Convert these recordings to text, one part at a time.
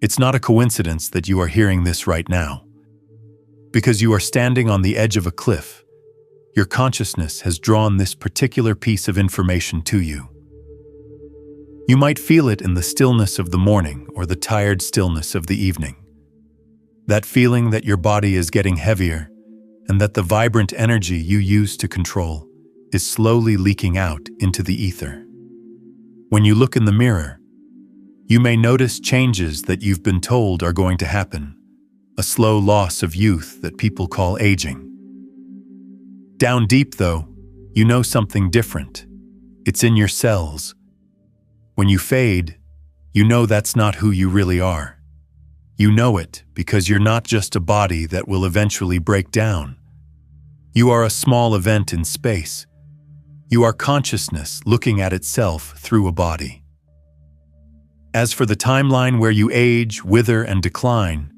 It's not a coincidence that you are hearing this right now. Because you are standing on the edge of a cliff, your consciousness has drawn this particular piece of information to you. You might feel it in the stillness of the morning or the tired stillness of the evening. That feeling that your body is getting heavier and that the vibrant energy you use to control is slowly leaking out into the ether. When you look in the mirror, you may notice changes that you've been told are going to happen, a slow loss of youth that people call aging. Down deep, though, you know something different. It's in your cells. When you fade, you know that's not who you really are. You know it because you're not just a body that will eventually break down. You are a small event in space. You are consciousness looking at itself through a body. As for the timeline where you age, wither, and decline,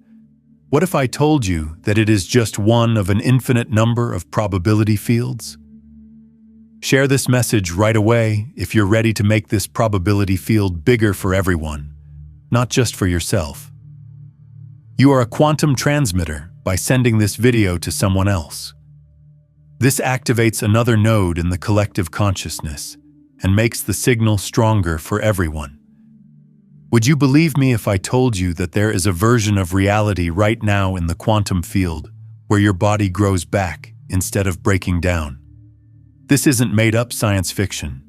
what if I told you that it is just one of an infinite number of probability fields? Share this message right away if you're ready to make this probability field bigger for everyone, not just for yourself. You are a quantum transmitter by sending this video to someone else. This activates another node in the collective consciousness and makes the signal stronger for everyone. Would you believe me if I told you that there is a version of reality right now in the quantum field where your body grows back instead of breaking down? This isn't made-up science fiction.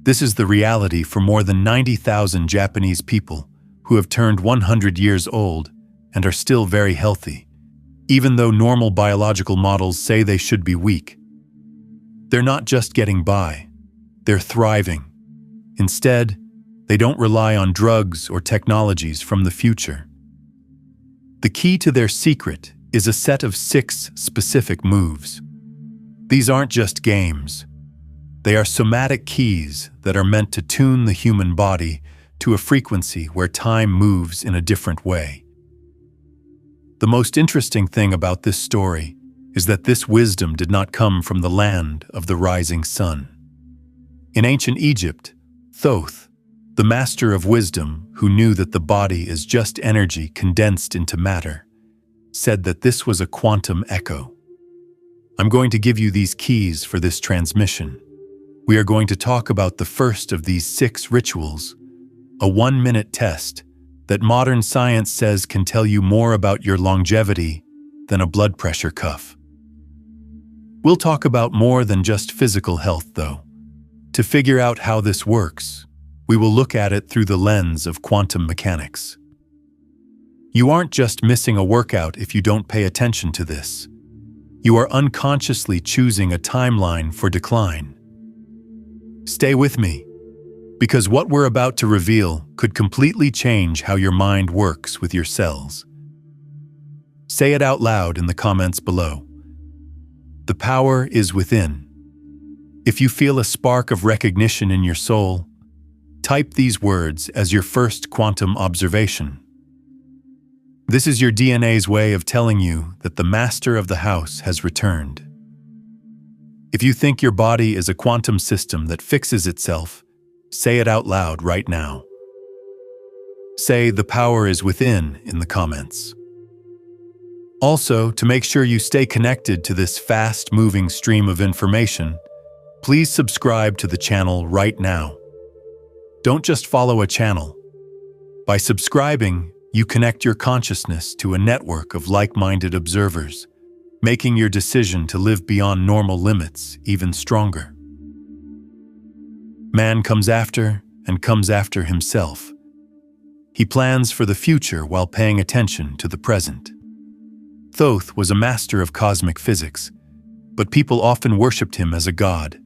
This is the reality for more than 90,000 Japanese people who have turned 100 years old and are still very healthy, even though normal biological models say they should be weak. They're not just getting by, they're thriving. Instead, they don't rely on drugs or technologies from the future. The key to their secret is a set of 6 specific moves. These aren't just games. They are somatic keys that are meant to tune the human body to a frequency where time moves in a different way. The most interesting thing about this story is that this wisdom did not come from the land of the rising sun. In ancient Egypt, Thoth, the master of wisdom who knew that the body is just energy condensed into matter, said that this was a quantum echo. I'm going to give you these keys for this transmission. We are going to talk about the first of these 6 rituals, a 1-minute test that modern science says can tell you more about your longevity than a blood pressure cuff. We'll talk about more than just physical health, though. To figure out how this works, we will look at it through the lens of quantum mechanics. You aren't just missing a workout if you don't pay attention to this. You are unconsciously choosing a timeline for decline. Stay with me, because what we're about to reveal could completely change how your mind works with your cells. Say it out loud in the comments below. The power is within. If you feel a spark of recognition in your soul, type these words as your first quantum observation. This is your DNA's way of telling you that the master of the house has returned. If you think your body is a quantum system that fixes itself, say it out loud right now. Say "the power is within" in the comments. Also, to make sure you stay connected to this fast-moving stream of information, please subscribe to the channel right now. Don't just follow a channel. By subscribing, you connect your consciousness to a network of like-minded observers, making your decision to live beyond normal limits even stronger. Man comes after himself. He plans for the future while paying attention to the present. Thoth was a master of cosmic physics, but people often worshipped him as a god.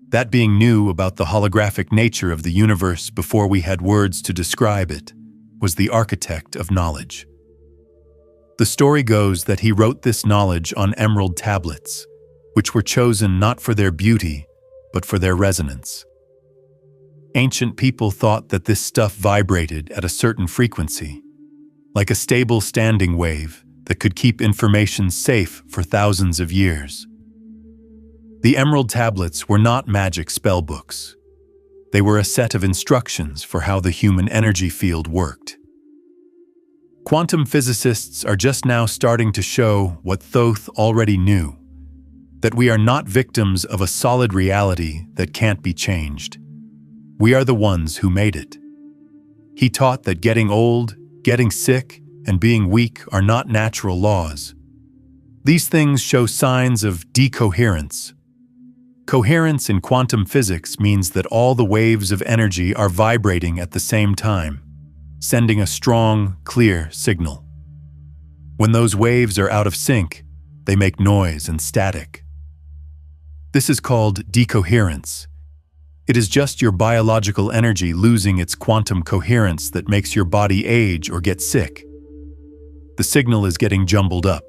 That being knew about the holographic nature of the universe before we had words to describe it was the architect of knowledge. The story goes that he wrote this knowledge on emerald tablets, which were chosen not for their beauty, but for their resonance. Ancient people thought that this stuff vibrated at a certain frequency, like a stable standing wave that could keep information safe for thousands of years. The emerald tablets were not magic spell books. They were a set of instructions for how the human energy field worked. Quantum physicists are just now starting to show what Thoth already knew, that we are not victims of a solid reality that can't be changed. We are the ones who made it. He taught that getting old, getting sick, and being weak are not natural laws. These things show signs of decoherence. Coherence in quantum physics means that all the waves of energy are vibrating at the same time, sending a strong, clear signal. When those waves are out of sync, they make noise and static. This is called decoherence. It is just your biological energy losing its quantum coherence that makes your body age or get sick. The signal is getting jumbled up.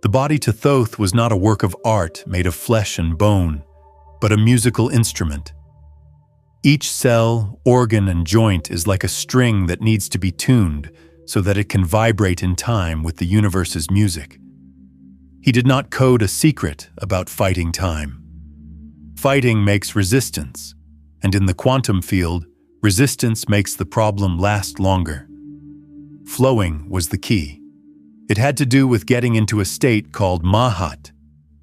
The body to Thoth was not a work of art made of flesh and bone, but a musical instrument. Each cell, organ, and joint is like a string that needs to be tuned so that it can vibrate in time with the universe's music. He did not code a secret about fighting time. Fighting makes resistance, and in the quantum field, resistance makes the problem last longer. Flowing was the key. It had to do with getting into a state called Mahat.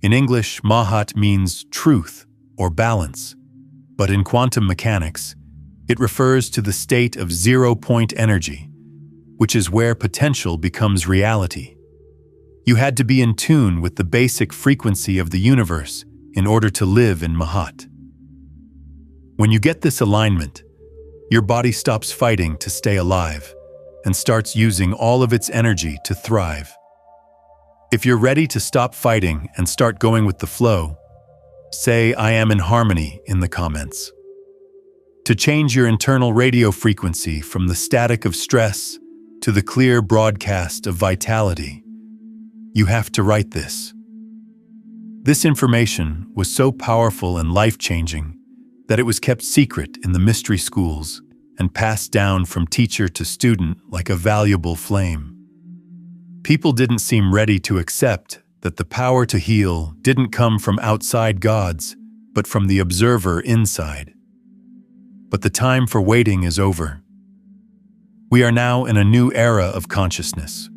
In English, Mahat means truth or balance, but in quantum mechanics, it refers to the state of zero-point energy, which is where potential becomes reality. You had to be in tune with the basic frequency of the universe in order to live in Mahat. When you get this alignment, your body stops fighting to stay alive and starts using all of its energy to thrive. If you're ready to stop fighting and start going with the flow, say "I am in harmony" in the comments. To change your internal radio frequency from the static of stress to the clear broadcast of vitality, you have to write this. This information was so powerful and life-changing that it was kept secret in the mystery schools and passed down from teacher to student like a valuable flame. People didn't seem ready to accept that the power to heal didn't come from outside gods, but from the observer inside. But the time for waiting is over. We are now in a new era of consciousness.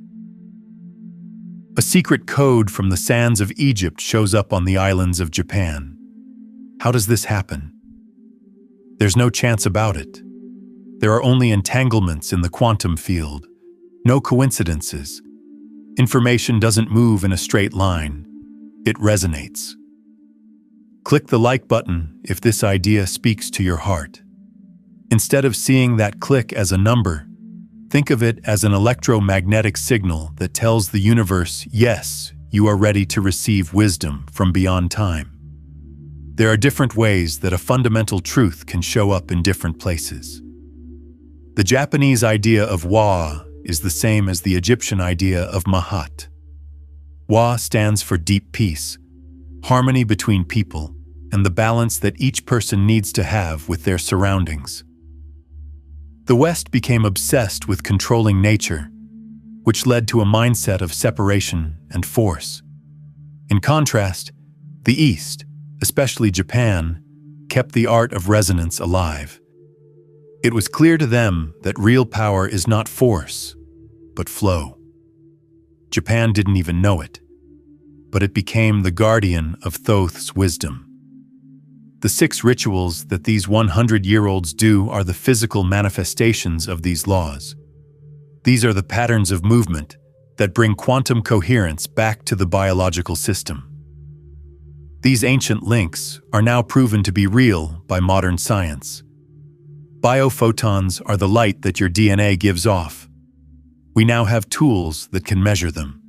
A secret code from the sands of Egypt shows up on the islands of Japan. How does this happen? There's no chance about it. There are only entanglements in the quantum field, no coincidences. Information doesn't move in a straight line. It resonates. Click the like button if this idea speaks to your heart. Instead of seeing that click as a number, think of it as an electromagnetic signal that tells the universe, yes, you are ready to receive wisdom from beyond time. There are different ways that a fundamental truth can show up in different places. The Japanese idea of Wa is the same as the Egyptian idea of Mahat. Wa stands for deep peace, harmony between people, and the balance that each person needs to have with their surroundings. The West became obsessed with controlling nature, which led to a mindset of separation and force. In contrast, the East, especially Japan, kept the art of resonance alive. It was clear to them that real power is not force, but flow. Japan didn't even know it, but it became the guardian of Thoth's wisdom. The 6 rituals that these 100-year-olds do are the physical manifestations of these laws. These are the patterns of movement that bring quantum coherence back to the biological system. These ancient links are now proven to be real by modern science. Biophotons are the light that your DNA gives off. We now have tools that can measure them.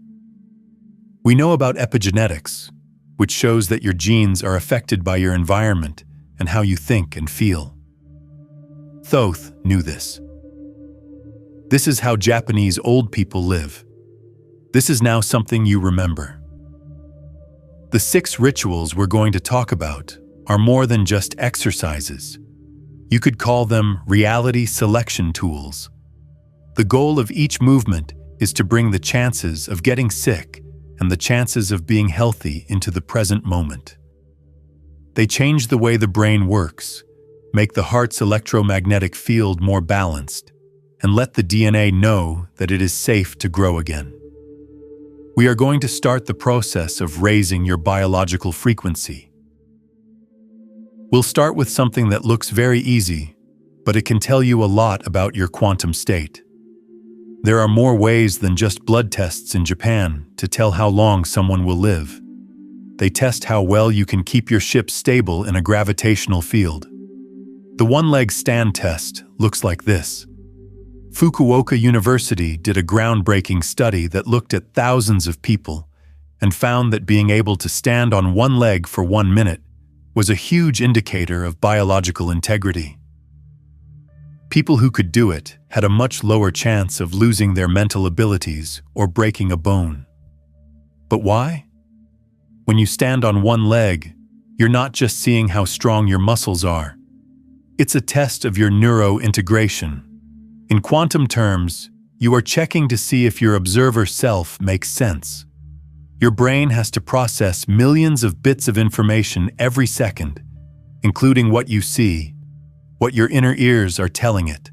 We know about epigenetics, which shows that your genes are affected by your environment and how you think and feel. Thoth knew this. This is how Japanese old people live. This is now something you remember. The 6 rituals we're going to talk about are more than just exercises. You could call them reality selection tools. The goal of each movement is to bring the chances of getting sick and the chances of being healthy into the present moment. They change the way the brain works, make the heart's electromagnetic field more balanced, and let the DNA know that it is safe to grow again. We are going to start the process of raising your biological frequency. We'll start with something that looks very easy, but it can tell you a lot about your quantum state. There are more ways than just blood tests in Japan to tell how long someone will live. They test how well you can keep your ship stable in a gravitational field. The one-leg stand test looks like this. Fukuoka University did a groundbreaking study that looked at thousands of people and found that being able to stand on one leg for 1 minute was a huge indicator of biological integrity. People who could do it had a much lower chance of losing their mental abilities or breaking a bone. But why? When you stand on one leg, you're not just seeing how strong your muscles are. It's a test of your neurointegration. In quantum terms, you are checking to see if your observer self makes sense. Your brain has to process millions of bits of information every second, including what you see, what your inner ears are telling it,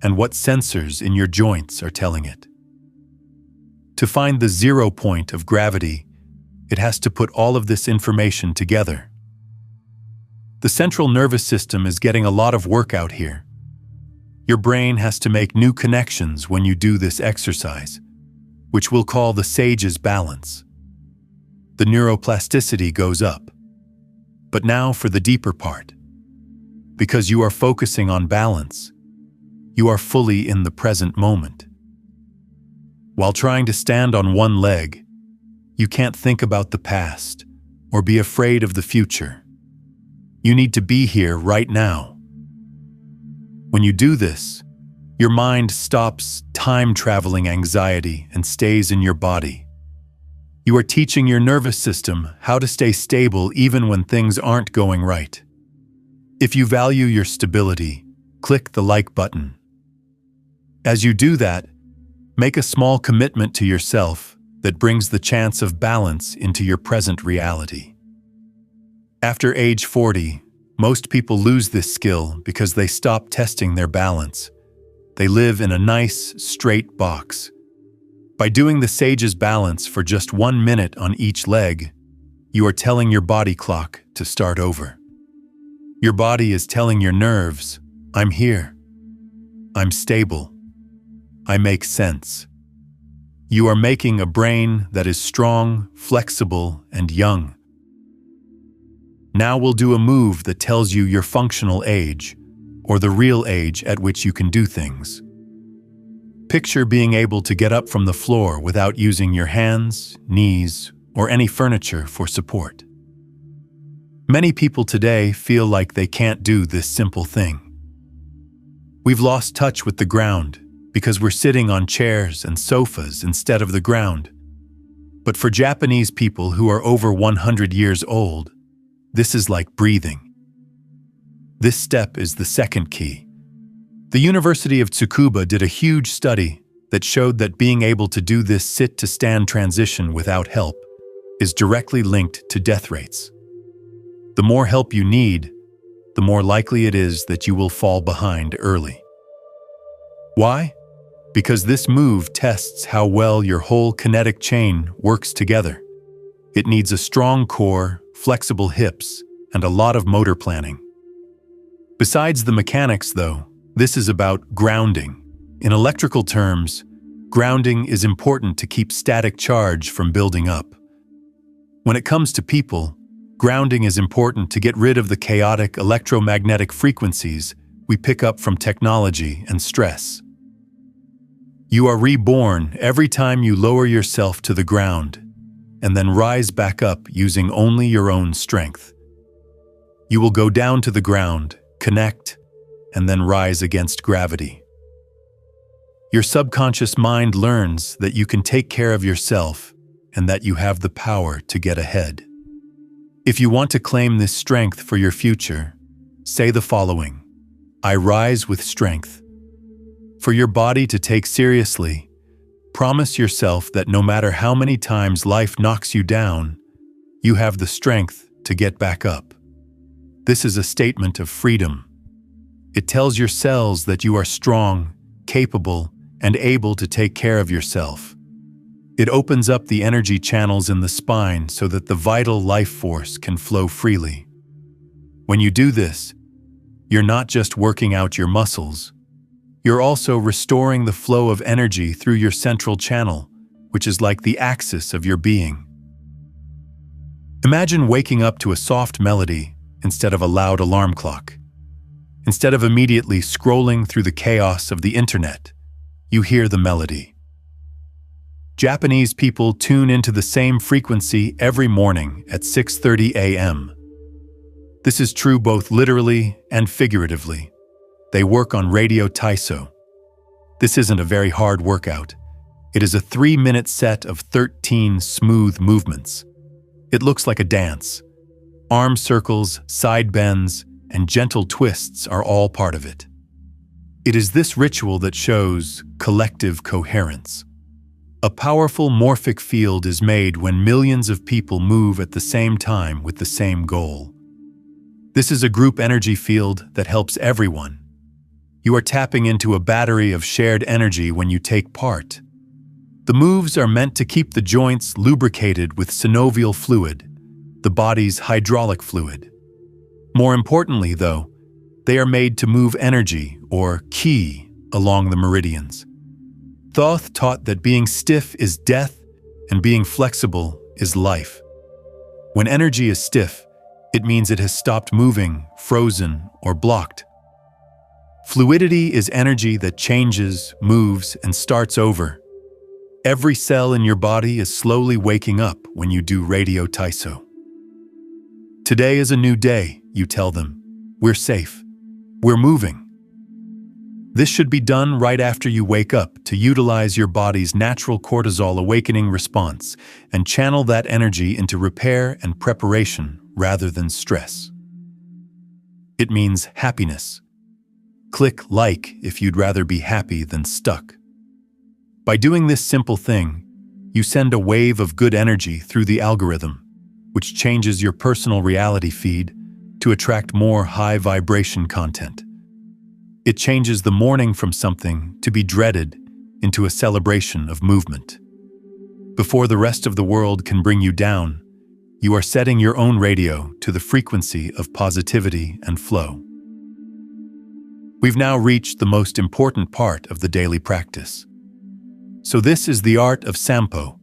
and what sensors in your joints are telling it. To find the 0 point of gravity, it has to put all of this information together. The central nervous system is getting a lot of work out here. Your brain has to make new connections when you do this exercise, which we'll call the sage's balance. The neuroplasticity goes up. But now for the deeper part. Because you are focusing on balance, you are fully in the present moment. While trying to stand on one leg, you can't think about the past or be afraid of the future. You need to be here right now. When you do this, your mind stops time-traveling anxiety and stays in your body. You are teaching your nervous system how to stay stable even when things aren't going right. If you value your stability, click the like button. As you do that, make a small commitment to yourself that brings the chance of balance into your present reality. After age 40, most people lose this skill because they stop testing their balance. They live in a nice, straight box. By doing the sage's balance for just 1 minute on each leg, you are telling your body clock to start over. Your body is telling your nerves, I'm here. I'm stable. I make sense. You are making a brain that is strong, flexible, and young. Now we'll do a move that tells you your functional age, or the real age at which you can do things. Picture being able to get up from the floor without using your hands, knees, or any furniture for support. Many people today feel like they can't do this simple thing. We've lost touch with the ground because we're sitting on chairs and sofas instead of the ground. But for Japanese people who are over 100 years old, this is like breathing. This step is the second key. The University of Tsukuba did a huge study that showed that being able to do this sit-to-stand transition without help is directly linked to death rates. The more help you need, the more likely it is that you will fall behind early. Why? Because this move tests how well your whole kinetic chain works together. It needs a strong core, flexible hips, and a lot of motor planning. Besides the mechanics, though, this is about grounding. In electrical terms, grounding is important to keep static charge from building up. When it comes to people, grounding is important to get rid of the chaotic electromagnetic frequencies we pick up from technology and stress. You are reborn every time you lower yourself to the ground and then rise back up using only your own strength. You will go down to the ground, connect, and then rise against gravity. Your subconscious mind learns that you can take care of yourself and that you have the power to get ahead. If you want to claim this strength for your future, say the following: I rise with strength. For your body to take seriously, promise yourself that no matter how many times life knocks you down, you have the strength to get back up. This is a statement of freedom. It tells your cells that you are strong capable, and able to take care of yourself. It opens up the energy channels in the spine so that the vital life force can flow freely. When you do this, you're not just working out your muscles, you're also restoring the flow of energy through your central channel, which is like the axis of your being. Imagine waking up to a soft melody instead of a loud alarm clock. Instead of immediately scrolling through the chaos of the internet, you hear the melody. Japanese people tune into the same frequency every morning at 6:30 a.m. This is true both literally and figuratively. They work on radio taiso. This isn't a very hard workout. It is a 3-minute set of 13 smooth movements. It looks like a dance. Arm circles, side bends, and gentle twists are all part of it. It is this ritual that shows collective coherence. A powerful morphic field is made when millions of people move at the same time with the same goal. This is a group energy field that helps everyone. You are tapping into a battery of shared energy when you take part. The moves are meant to keep the joints lubricated with synovial fluid, the body's hydraulic fluid. More importantly, though, they are made to move energy, or ki, along the meridians. Thoth taught that being stiff is death and being flexible is life. When energy is stiff, it means it has stopped moving, frozen, or blocked. Fluidity is energy that changes, moves, and starts over. Every cell in your body is slowly waking up when you do radio taiso. Today is a new day, you tell them. We're safe. We're moving. This should be done right after you wake up to utilize your body's natural cortisol awakening response and channel that energy into repair and preparation rather than stress. It means happiness. Click like if you'd rather be happy than stuck. By doing this simple thing, you send a wave of good energy through the algorithm, which changes your personal reality feed to attract more high vibration content. It changes the morning from something to be dreaded into a celebration of movement. Before the rest of the world can bring you down, you are setting your own radio to the frequency of positivity and flow. We've now reached the most important part of the daily practice. So this is the art of sampo,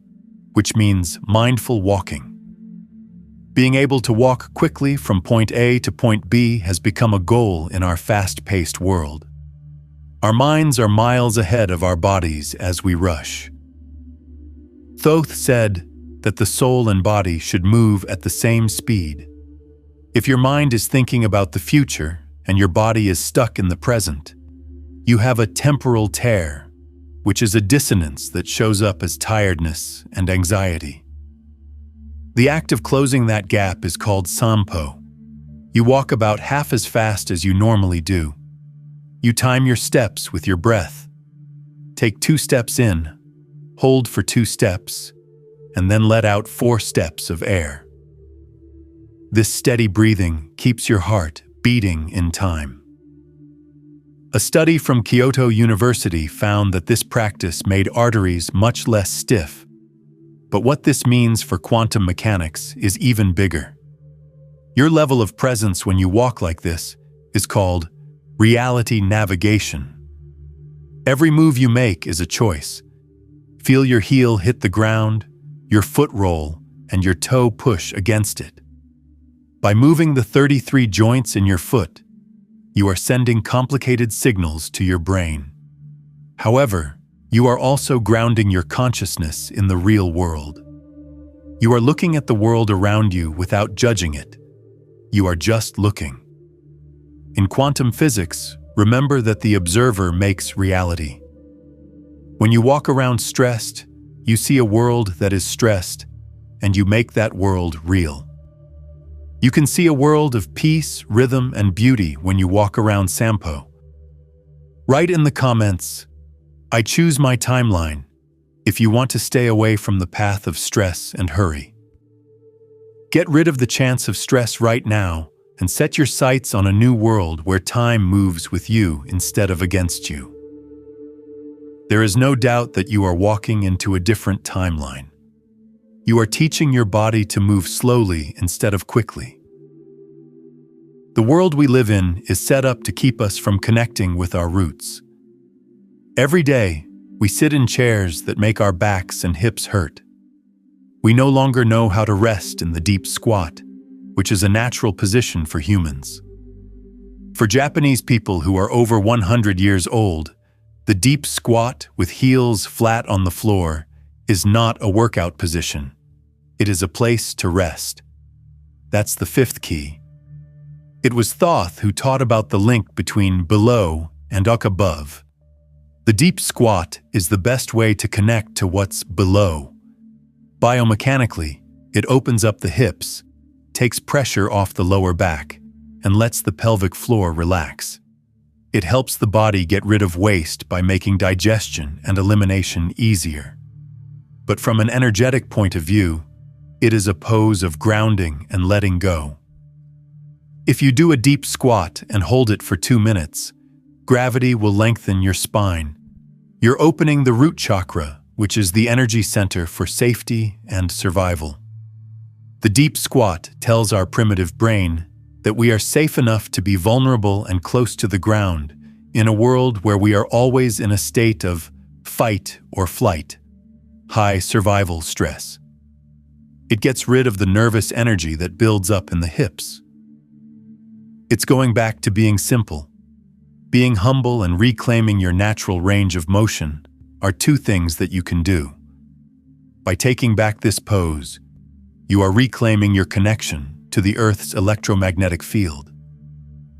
which means mindful walking. Being able to walk quickly from point A to point B has become a goal in our fast-paced world. Our minds are miles ahead of our bodies as we rush. Thoth said that the soul and body should move at the same speed. If your mind is thinking about the future and your body is stuck in the present, you have a temporal tear, which is a dissonance that shows up as tiredness and anxiety. The act of closing that gap is called sampo. You walk about half as fast as you normally do. You time your steps with your breath. Take 2 steps in, hold for 2 steps, and then let out 4 steps of air. This steady breathing keeps your heart beating in time. A study from Kyoto University found that this practice made arteries much less stiff. But what this means for quantum mechanics is even bigger. Your level of presence when you walk like this is called reality navigation. Every move you make is a choice. Feel your heel hit the ground, your foot roll, and your toe push against it. By moving the 33 joints in your foot, you are sending complicated signals to your brain. However, you are also grounding your consciousness in the real world. You are looking at the world around you without judging it. You are just looking. In quantum physics, remember that the observer makes reality. When you walk around stressed, you see a world that is stressed, and you make that world real. You can see a world of peace, rhythm, and beauty when you walk around sampo. Write in the comments, I choose my timeline, if you want to stay away from the path of stress and hurry. Get rid of the chance of stress right now and set your sights on a new world where time moves with you instead of against you. There is no doubt that you are walking into a different timeline. You are teaching your body to move slowly instead of quickly. The world we live in is set up to keep us from connecting with our roots. Every day, we sit in chairs that make our backs and hips hurt. We no longer know how to rest in the deep squat, which is a natural position for humans. For Japanese people who are over 100 years old, the deep squat with heels flat on the floor is not a workout position. It is a place to rest. That's the fifth key. It was Thoth who taught about the link between below and up above. The deep squat is the best way to connect to what's below. Biomechanically, it opens up the hips, takes pressure off the lower back, and lets the pelvic floor relax. It helps the body get rid of waste by making digestion and elimination easier. But from an energetic point of view, it is a pose of grounding and letting go. If you do a deep squat and hold it for 2 minutes, gravity will lengthen your spine. You're opening the root chakra, which is the energy center for safety and survival. The deep squat tells our primitive brain that we are safe enough to be vulnerable and close to the ground in a world where we are always in a state of fight or flight, high survival stress. It gets rid of the nervous energy that builds up in the hips. It's going back to being simple. Being humble and reclaiming your natural range of motion are two things that you can do. By taking back this pose, you are reclaiming your connection to the Earth's electromagnetic field.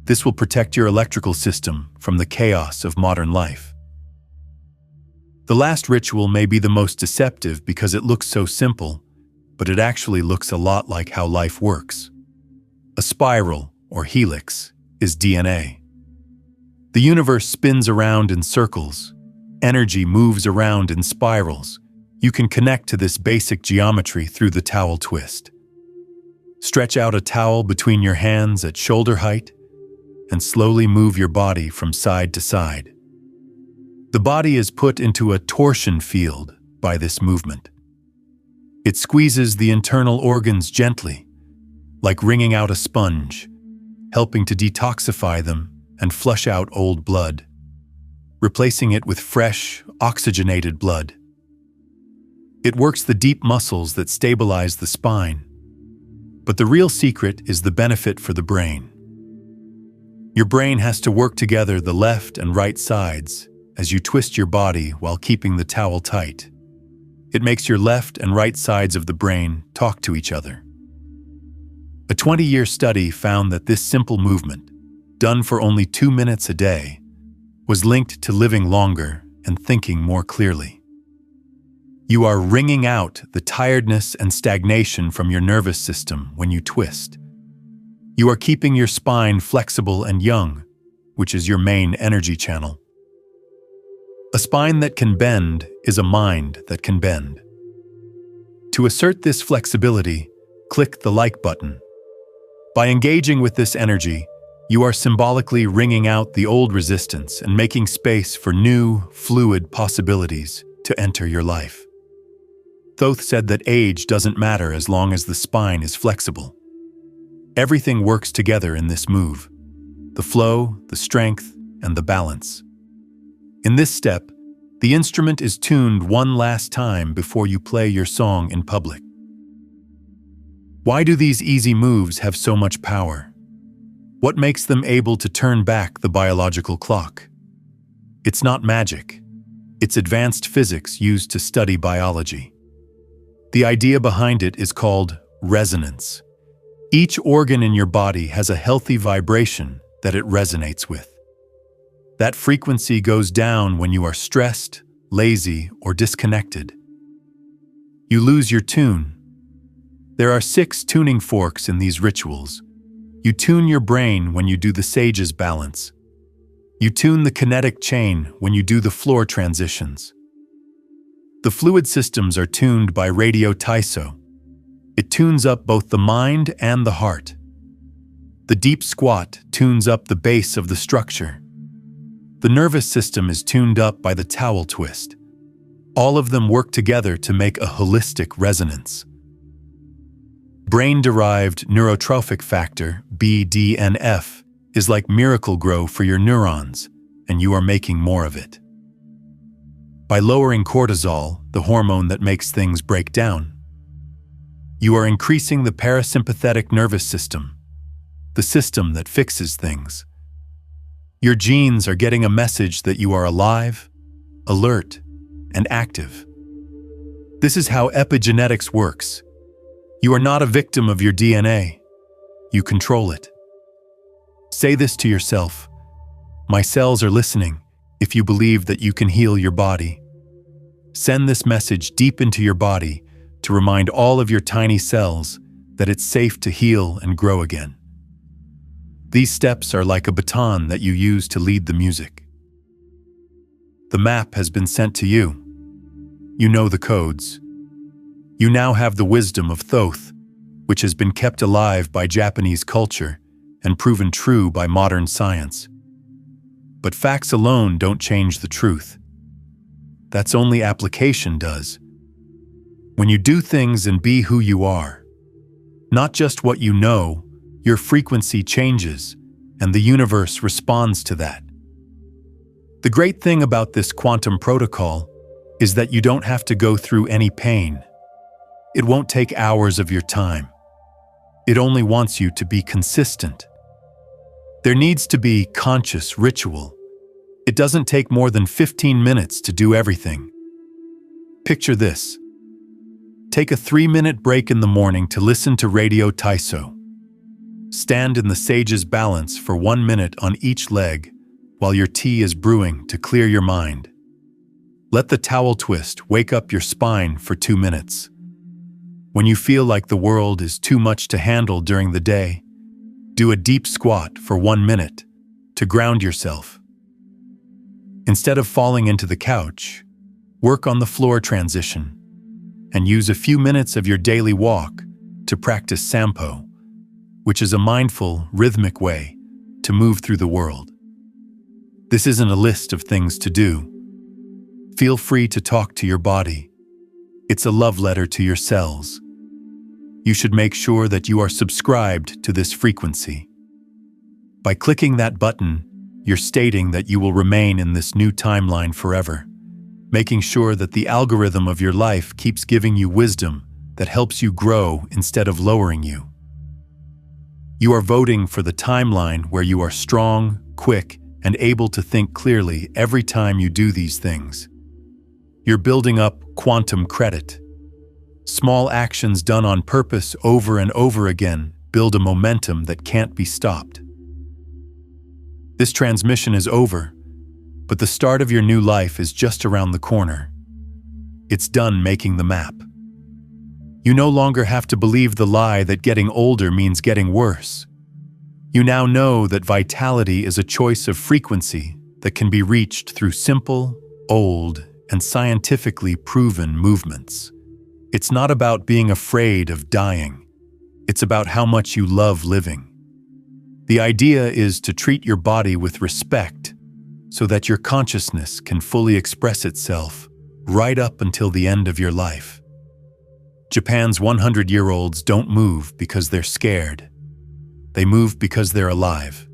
This will protect your electrical system from the chaos of modern life. The last ritual may be the most deceptive because it looks so simple, but it actually looks a lot like how life works. A spiral, or helix, is DNA. The universe spins around in circles. Energy moves around in spirals. You can connect to this basic geometry through the towel twist. Stretch out a towel between your hands at shoulder height and slowly move your body from side to side. The body is put into a torsion field by this movement. It squeezes the internal organs gently, like wringing out a sponge, helping to detoxify them and flush out old blood, replacing it with fresh, oxygenated blood. It works the deep muscles that stabilize the spine. But the real secret is the benefit for the brain. Your brain has to work together the left and right sides as you twist your body while keeping the towel tight. It makes your left and right sides of the brain talk to each other. A 20-year study found that this simple movement, done for only 2 minutes a day, was linked to living longer and thinking more clearly. You are wringing out the tiredness and stagnation from your nervous system when you twist. You are keeping your spine flexible and young, which is your main energy channel. A spine that can bend is a mind that can bend. To assert this flexibility, click the like button. By engaging with this energy, you are symbolically wringing out the old resistance and making space for new, fluid possibilities to enter your life. Thoth said that age doesn't matter as long as the spine is flexible. Everything works together in this move: the flow, the strength, and the balance. In this step, the instrument is tuned one last time before you play your song in public. Why do these easy moves have so much power? What makes them able to turn back the biological clock? It's not magic. It's advanced physics used to study biology. The idea behind it is called resonance. Each organ in your body has a healthy vibration that it resonates with. That frequency goes down when you are stressed, lazy, or disconnected. You lose your tune. There are 6 tuning forks in these rituals. You tune your brain when you do the sage's balance. You tune the kinetic chain when you do the floor transitions. The fluid systems are tuned by radio taiso. It tunes up both the mind and the heart. The deep squat tunes up the base of the structure. The nervous system is tuned up by the towel twist. All of them work together to make a holistic resonance. Brain-derived neurotrophic factor, BDNF, is like Miracle-Grow for your neurons, and you are making more of it. By lowering cortisol, the hormone that makes things break down, you are increasing the parasympathetic nervous system, the system that fixes things. Your genes are getting a message that you are alive, alert, and active. This is how epigenetics works. You are not a victim of your DNA. You control it. Say this to yourself: my cells are listening. If you believe that you can heal your body, send this message deep into your body to remind all of your tiny cells that it's safe to heal and grow again. These steps are like a baton that you use to lead the music. The map has been sent to you. You know the codes. You now have the wisdom of Thoth, which has been kept alive by Japanese culture and proven true by modern science. But facts alone don't change the truth. That's only application does. When you do things and be who you are, not just what you know, your frequency changes, and the universe responds to that. The great thing about this quantum protocol is that you don't have to go through any pain. It won't take hours of your time. It only wants you to be consistent. There needs to be conscious ritual. It doesn't take more than 15 minutes to do everything. Picture this. Take a 3-minute break in the morning to listen to Radio Taiso. Stand in the sage's balance for 1 minute on each leg while your tea is brewing to clear your mind. Let the towel twist wake up your spine for 2 minutes. When you feel like the world is too much to handle during the day, do a deep squat for 1 minute to ground yourself. Instead of falling into the couch, work on the floor transition and use a few minutes of your daily walk to practice Sampo, which is a mindful, rhythmic way to move through the world. This isn't a list of things to do. Feel free to talk to your body. It's a love letter to your cells. You should make sure that you are subscribed to this frequency. By clicking that button, you're stating that you will remain in this new timeline forever, making sure that the algorithm of your life keeps giving you wisdom that helps you grow instead of lowering you. You are voting for the timeline where you are strong, quick, and able to think clearly every time you do these things. You're building up quantum credit. Small actions done on purpose over and over again build a momentum that can't be stopped. This transmission is over, but the start of your new life is just around the corner. It's done making the map. You no longer have to believe the lie that getting older means getting worse. You now know that vitality is a choice of frequency that can be reached through simple, old, and scientifically proven movements. It's not about being afraid of dying. It's about how much you love living. The idea is to treat your body with respect so that your consciousness can fully express itself right up until the end of your life. Japan's 100-year-olds don't move because they're scared. They move because they're alive.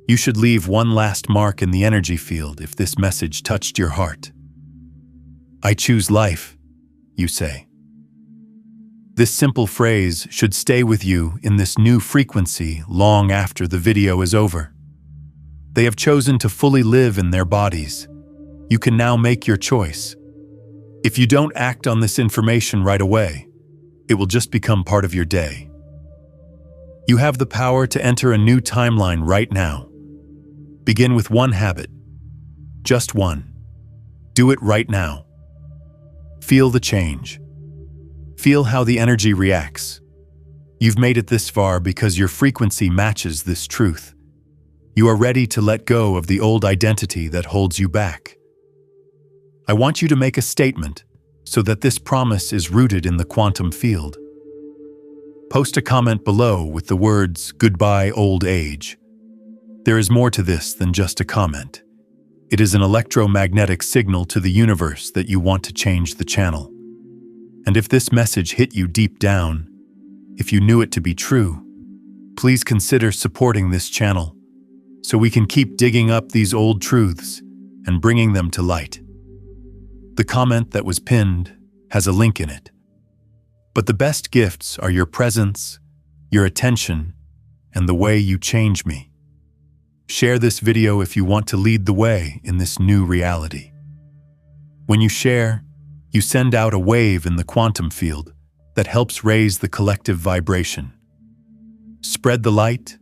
You should leave one last mark in the energy field if this message touched your heart. I choose life, you say. This simple phrase should stay with you in this new frequency long after the video is over. They have chosen to fully live in their bodies. You can now make your choice. If you don't act on this information right away, it will just become part of your day. You have the power to enter a new timeline right now. Begin with one habit. Just one. Do it right now. Feel the change. Feel how the energy reacts. You've made it this far because your frequency matches this truth. You are ready to let go of the old identity that holds you back. I want you to make a statement so that this promise is rooted in the quantum field. Post a comment below with the words, "Goodbye, old age." There is more to this than just a comment. It is an electromagnetic signal to the universe that you want to change the channel. And if this message hit you deep down, if you knew it to be true, please consider supporting this channel so we can keep digging up these old truths and bringing them to light. The comment that was pinned has a link in it. But the best gifts are your presence, your attention, and the way you change me. Share this video if you want to lead the way in this new reality. When you share, you send out a wave in the quantum field that helps raise the collective vibration. Spread the light,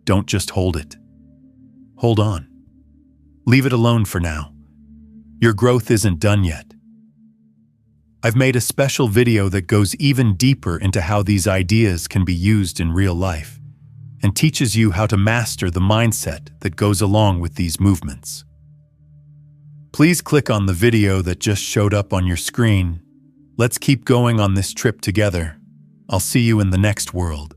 don't just hold it. Hold on. Leave it alone for now. Your growth isn't done yet. I've made a special video that goes even deeper into how these ideas can be used in real life and teaches you how to master the mindset that goes along with these movements. Please click on the video that just showed up on your screen. Let's keep going on this trip together. I'll see you in the next world.